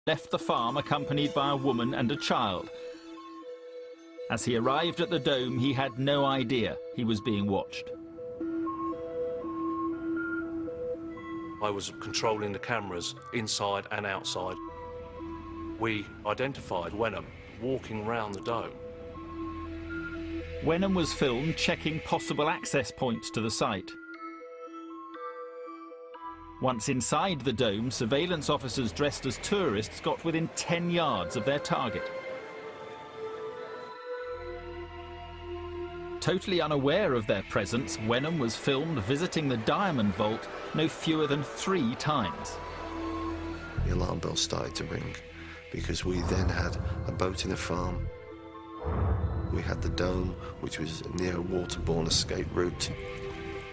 left the farm accompanied by a woman and a child. As he arrived at the dome, he had no idea he was being watched. I was controlling the cameras inside and outside. We identified Wenham walking around the dome. Wenham was filmed checking possible access points to the site. Once inside the dome, surveillance officers dressed as tourists got within 10 yards of their target. Totally unaware of their presence, Wenham was filmed visiting the diamond vault no fewer than 3 times. The alarm bell started to ring because we then had a boat in the farm. We had the dome, which was near a waterborne escape route.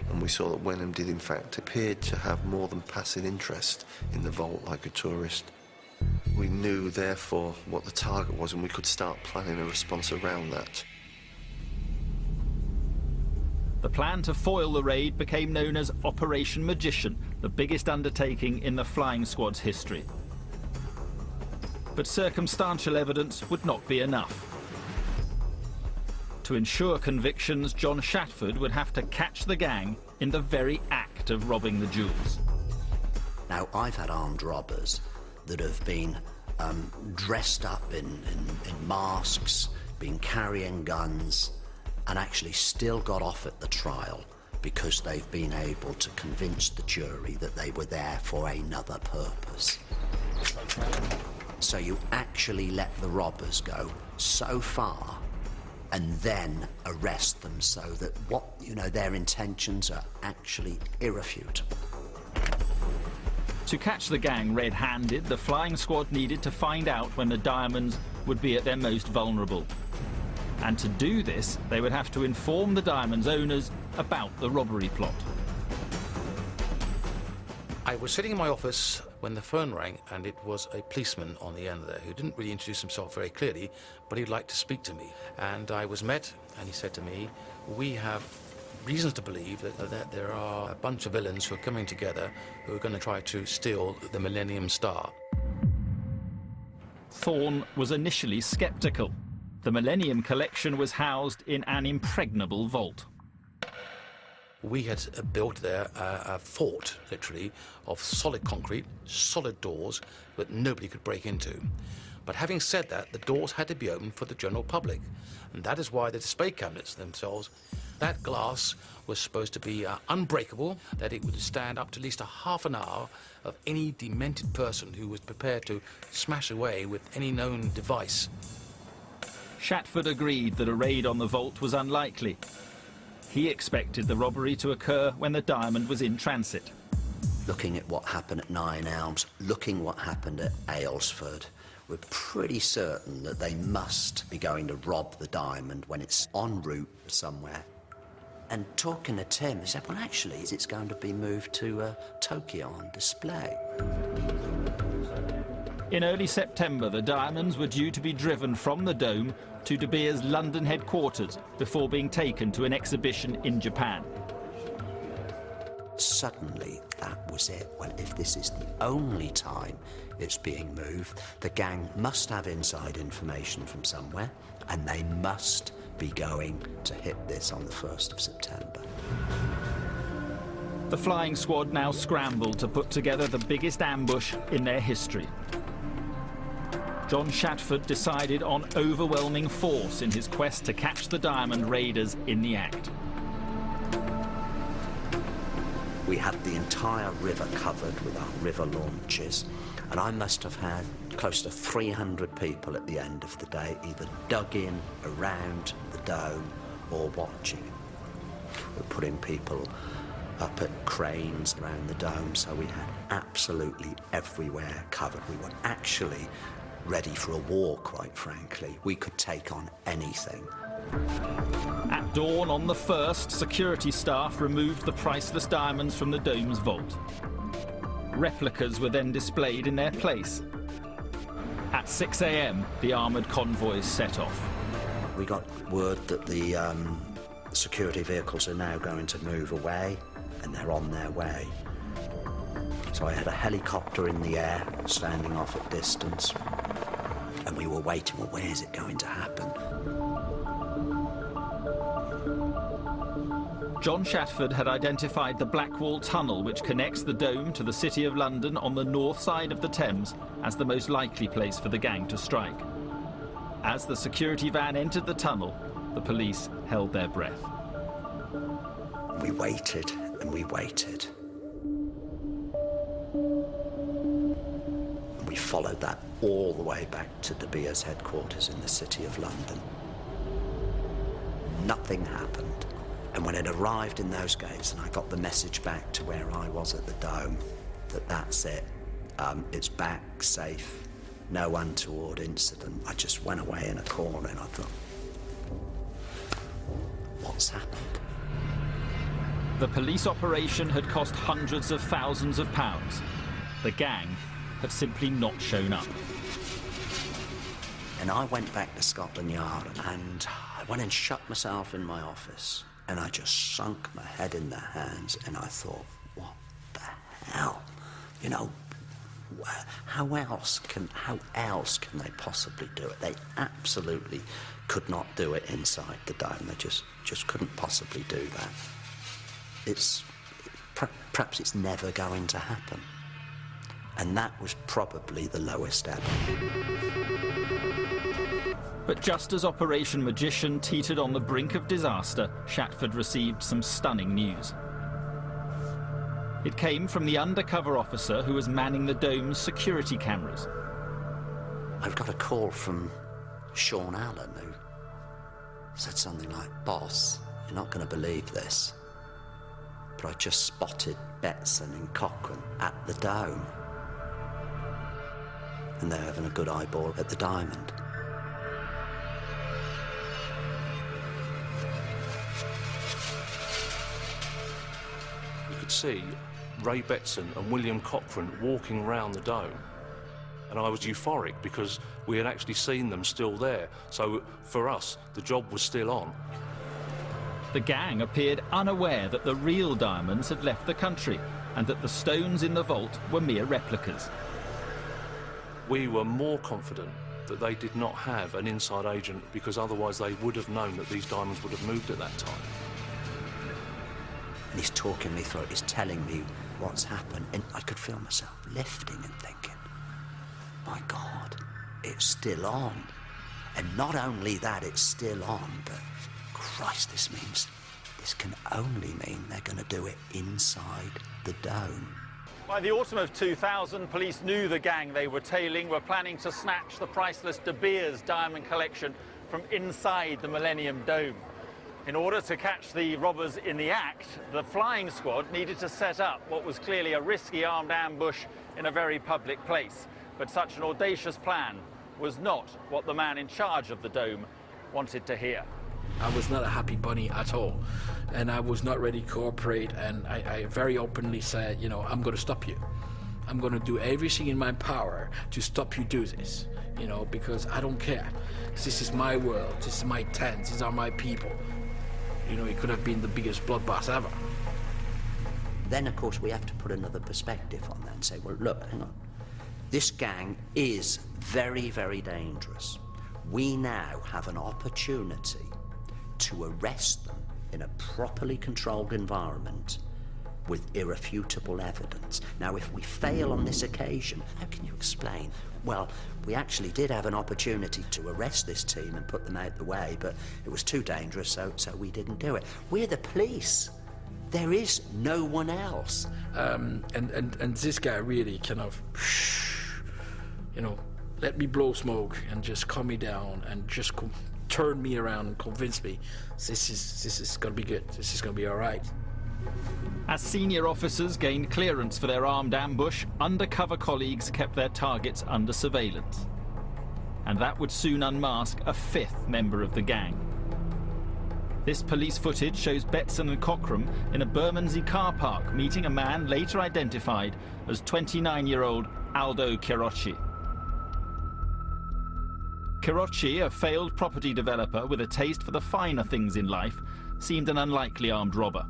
And we saw that Wenham did in fact appear to have more than passing interest in the vault like a tourist. We knew therefore what the target was, and we could start planning a response around that. The plan to foil the raid became known as Operation Magician, the biggest undertaking in the flying squad's history. But circumstantial evidence would not be enough. To ensure convictions, John Shatford would have to catch the gang in the very act of robbing the jewels. Now, I've had armed robbers that have been dressed up in masks, been carrying guns, and actually still got off at the trial because they've been able to convince the jury that they were there for another purpose. So you actually let the robbers go so far and then arrest them so that their intentions are actually irrefutable. To catch the gang red-handed, the flying squad needed to find out when the diamonds would be at their most vulnerable. And to do this, they would have to inform the diamonds' owners about the robbery plot. I was sitting in my office when the phone rang, and it was a policeman on the end there who didn't really introduce himself very clearly, but he'd like to speak to me. And I was met, and he said to me, "We have reasons to believe that there are a bunch of villains who are coming together who are going to try to steal the Millennium Star." Thorne was initially sceptical. The Millennium collection was housed in an impregnable vault. We had built there a fort, literally, of solid concrete, solid doors that nobody could break into. But having said that, the doors had to be opened for the general public. And that is why the display cabinets themselves, that glass was supposed to be unbreakable, that it would stand up to at least a half an hour of any demented person who was prepared to smash away with any known device. Shatford agreed that a raid on the vault was unlikely. He expected the robbery to occur when the diamond was in transit. Looking at what happened at Nine Elms, looking what happened at Aylesford, we're pretty certain that they must be going to rob the diamond when it's en route somewhere. And talking to Tim, he said, well, actually, it's going to be moved to Tokyo on display. In early September, the diamonds were due to be driven from the dome to De Beers' London headquarters before being taken to an exhibition in Japan. Suddenly, that was it. Well, if this is the only time it's being moved, the gang must have inside information from somewhere, and they must be going to hit this on the 1st of September. The flying squad now scrambled to put together the biggest ambush in their history. John Shatford decided on overwhelming force in his quest to catch the diamond raiders in the act. We had the entire river covered with our river launches, and I must have had close to 300 people at the end of the day, either dug in around the dome or watching. We're putting people up at cranes around the dome, so we had absolutely everywhere covered. We were actually ready for a war, quite frankly. We could take on anything. At dawn on the 1st, security staff removed the priceless diamonds from the dome's vault. Replicas were then displayed in their place. At 6 a.m, the armoured convoys set off. We got word that the security vehicles are now going to move away, and they're on their way. So I had a helicopter in the air, standing off at distance, and we were waiting, well, where's it going to happen? John Shatford had identified the Blackwall Tunnel, which connects the Dome to the City of London on the north side of the Thames, as the most likely place for the gang to strike. As the security van entered the tunnel, the police held their breath. We waited and we waited. And we followed that all the way back to De Beers headquarters in the City of London. Nothing happened. And when it arrived in those gates and I got the message back to where I was at the Dome, that's it. It's back, safe, no untoward incident. I just went away in a corner and I thought, what's happened? The police operation had cost hundreds of thousands of pounds. The gang had simply not shown up. And I went back to Scotland Yard and I went and shut myself in my office. And I just sunk my head in their hands and I thought, what the hell? You know, how else can they possibly do it? They absolutely could not do it inside the Dome. They just couldn't possibly do that. Perhaps it's never going to happen. And that was probably the lowest ebb. But just as Operation Magician teetered on the brink of disaster, Shatford received some stunning news. It came from the undercover officer who was manning the Dome's security cameras. I've got a call from Sean Allen, who said something like, "Boss, you're not going to believe this, but I just spotted Betson and Cochrane at the Dome. And they're having a good eyeball at the Diamond." You could see Ray Betson and William Cochrane walking around the Dome. And I was euphoric because we had actually seen them still there. So for us, the job was still on. The gang appeared unaware that the real diamonds had left the country and that the stones in the vault were mere replicas. We were more confident that they did not have an inside agent because otherwise they would have known that these diamonds would have moved at that time. And he's talking me through it, he's telling me what's happened, and I could feel myself lifting and thinking, my God, it's still on. And not only that, it's still on, but Christ, this can only mean they're going to do it inside the Dome. By the autumn of 2000, police knew the gang they were tailing were planning to snatch the priceless De Beers diamond collection from inside the Millennium Dome. In order to catch the robbers in the act, the flying squad needed to set up what was clearly a risky armed ambush in a very public place. But such an audacious plan was not what the man in charge of the Dome wanted to hear. I was not a happy bunny at all, and I was not ready to cooperate, and I very openly said, you know, I'm going to stop you. I'm going to do everything in my power to stop you do this, you know, because I don't care. This is my world, this is my tent, these are my people. You know, it could have been the biggest bloodbath ever. Then, of course, we have to put another perspective on that and say, well, look, hang on. This gang is very, very dangerous. We now have an opportunity to arrest them in a properly controlled environment with irrefutable evidence. Now, if we fail on this occasion, how can you explain? Well, we actually did have an opportunity to arrest this team and put them out the way, but it was too dangerous, so we didn't do it. We're the police. There is no one else. And this guy really kind of, you know, let me blow smoke and just calm me down and just turn me around and convince me this is going to be good. This is going to be all right. As senior officers gained clearance for their armed ambush, undercover colleagues kept their targets under surveillance. And that would soon unmask a fifth member of the gang. This police footage shows Betson and Cochrane in a Bermondsey car park meeting a man later identified as 29-year-old Aldo Chirocci. Chirocci, a failed property developer with a taste for the finer things in life, seemed an unlikely armed robber.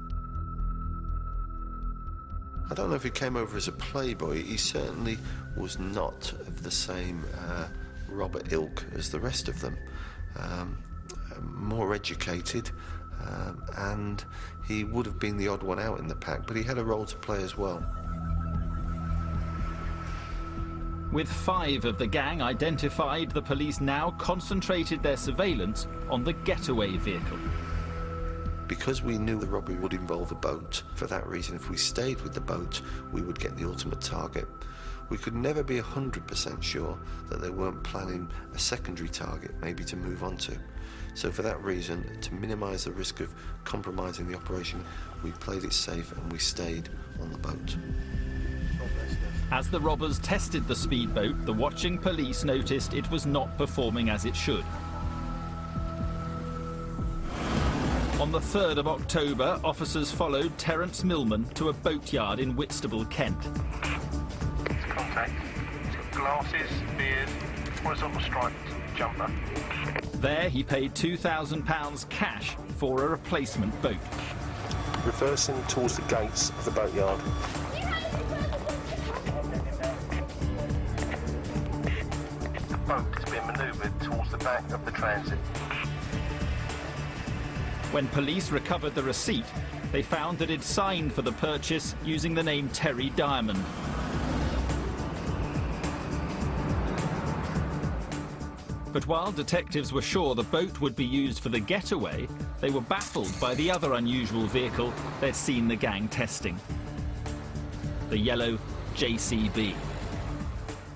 I don't know if he came over as a playboy. He certainly was not of the same robber ilk as the rest of them. More educated, and he would have been the odd one out in the pack, but he had a role to play as well. With 5 of the gang identified, the police now concentrated their surveillance on the getaway vehicle. Because we knew the robbery would involve a boat, for that reason, if we stayed with the boat, we would get the ultimate target. We could never be 100% sure that they weren't planning a secondary target, maybe to move on to. So for that reason, to minimise the risk of compromising the operation, we played it safe and we stayed on the boat. As the robbers tested the speedboat, the watching police noticed it was not performing as it should. On the 3rd of October, officers followed Terence Millman to a boatyard in Whitstable, Kent. Contact. He's got glasses, beard, horizontal striped jumper. There he paid £2,000 cash for a replacement boat. Reversing towards the gates of the boatyard. The boat is being manoeuvred towards the back of the transit. When police recovered the receipt, they found that it signed for the purchase using the name Terry Diamond. But while detectives were sure the boat would be used for the getaway, they were baffled by the other unusual vehicle they'd seen the gang testing. The yellow JCB.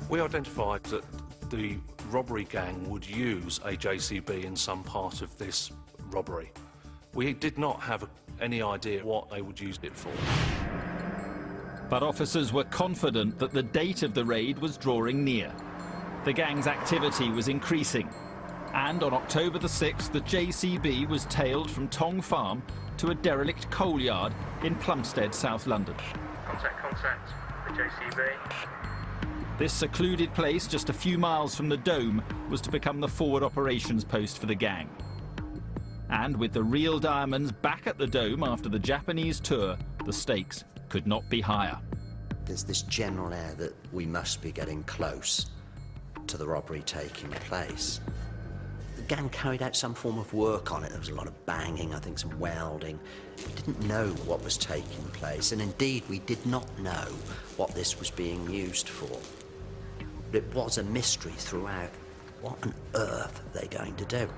We identified that the robbery gang would use a JCB in some part of this robbery. We did not have any idea what they would use it for. But officers were confident that the date of the raid was drawing near. The gang's activity was increasing, and on October the 6th, the JCB was tailed from Tong Farm to a derelict coal yard in Plumstead, South London. Contact, the JCB. This secluded place, just a few miles from the Dome, was to become the forward operations post for the gang. And with the real diamonds back at the Dome after the Japanese tour, the stakes could not be higher. There's this general air that we must be getting close to the robbery taking place. The gang carried out some form of work on it. There was a lot of banging, I think some welding. We didn't know what was taking place, and indeed we did not know what this was being used for. But it was a mystery throughout. What on earth are they going to do?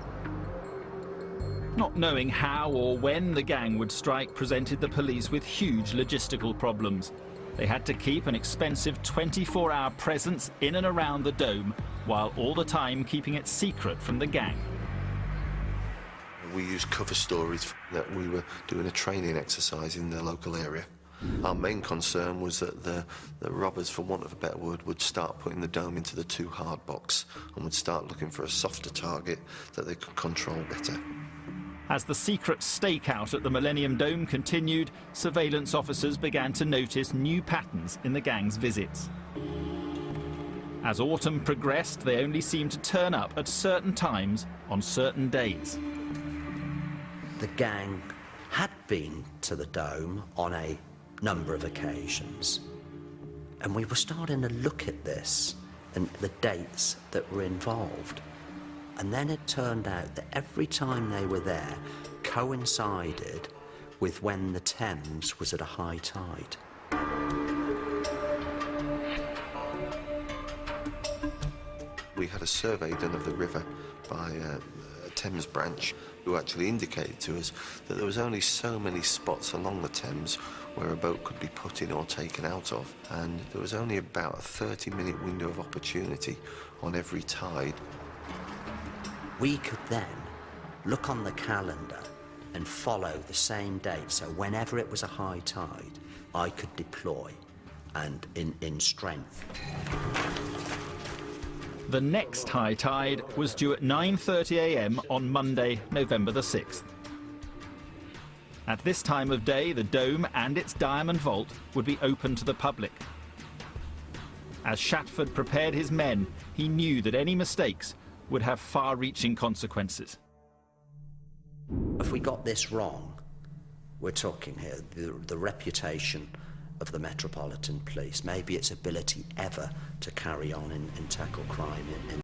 Not knowing how or when the gang would strike presented the police with huge logistical problems. They had to keep an expensive 24-hour presence in and around the Dome, while all the time keeping it secret from the gang. We used cover stories that we were doing a training exercise in the local area. Our main concern was that the robbers, for want of a better word, would start putting the Dome into the too hard box and would start looking for a softer target that they could control better. As the secret stakeout at the Millennium Dome continued, surveillance officers began to notice new patterns in the gang's visits. As autumn progressed, they only seemed to turn up at certain times on certain days. The gang had been to the Dome on a number of occasions, and we were starting to look at this and the dates that were involved. And then it turned out that every time they were there coincided with when the Thames was at a high tide. We had a survey done of the river by a Thames branch who actually indicated to us that there was only so many spots along the Thames where a boat could be put in or taken out of, and there was only about a 30-minute window of opportunity on every tide. We could then look on the calendar and follow the same date, so whenever it was a high tide, I could deploy and in strength. The next high tide was due at 9:30 a.m. on Monday, November the 6th. At this time of day, the Dome and its diamond vault would be open to the public. As Shatford prepared his men, he knew that any mistakes would have far-reaching consequences. If we got this wrong, we're talking here, the reputation of the Metropolitan Police, maybe its ability ever to carry on and tackle crime in